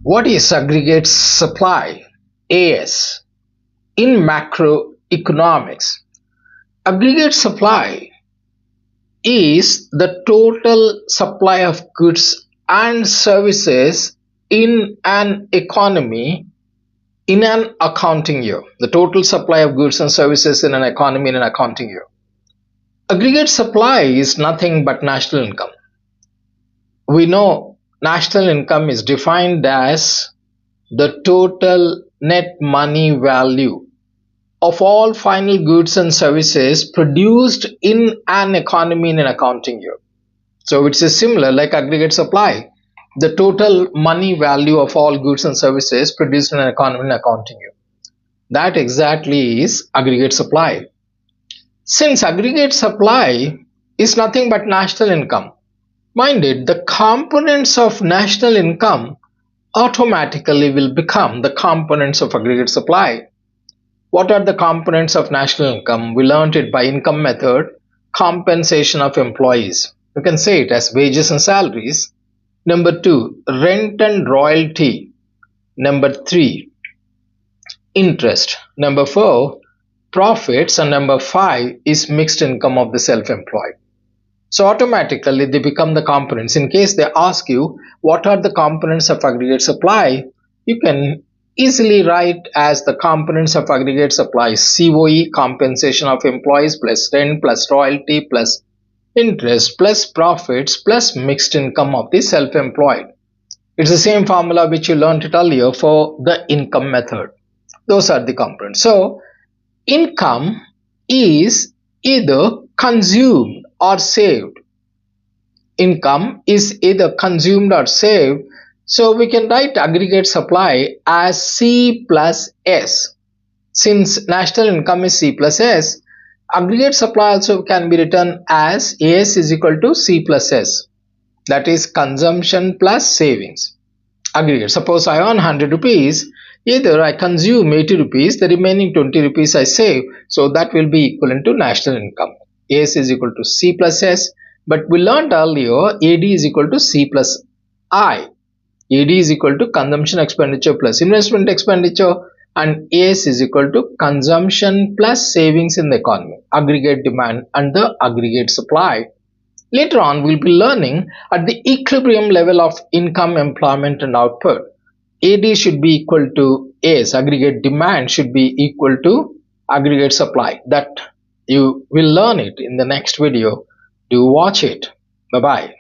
What is aggregate supply AS in macroeconomics? Aggregate supply is the total supply of goods and services in an economy in an accounting year. The total supply of goods and services in an economy in an accounting year. Aggregate supply is nothing but national income. We know national income is defined as the total net money value of all final goods and services produced in an economy in an accounting year. So it's similar like aggregate supply, the total money value of all goods and services produced in an economy in an accounting year. That exactly is aggregate supply. Since aggregate supply is nothing but national income, mind it, the components of national income automatically will become the components of aggregate supply. What are the components of national income? We learned it by income method, compensation of employees. You can say it as wages and salaries. Number 2, rent and royalty. Number 3, interest. Number 4, profits. And number 5 is mixed income of the self-employed. So automatically they become the components. In case they ask you what are the components of aggregate supply, you can easily write as the components of aggregate supply COE, compensation of employees, plus rent, plus royalty, plus interest, plus profits, plus mixed income of the self-employed. It's the same formula which you learned it earlier for the income method. Those are the components. So income is either consumed or saved. Income is either consumed or saved. So we can write aggregate supply as C plus S. Since national income is C plus S, aggregate supply also can be written as AS is equal to C plus S. That is consumption plus savings. Aggregate. Suppose I earn 100 rupees. Either I consume 80 rupees, the remaining 20 rupees I save. So that will be equivalent to national income. AS is equal to C plus S. But we learned earlier AD is equal to C plus I. AD is equal to consumption expenditure plus investment expenditure, and AS is equal to consumption plus savings in the economy, aggregate demand and the aggregate supply. Later on, we'll be learning at the equilibrium level of income, employment and output. AD should be equal to AS, aggregate demand should be equal to aggregate supply. That you will learn it in the next video. Do watch it. Bye-bye.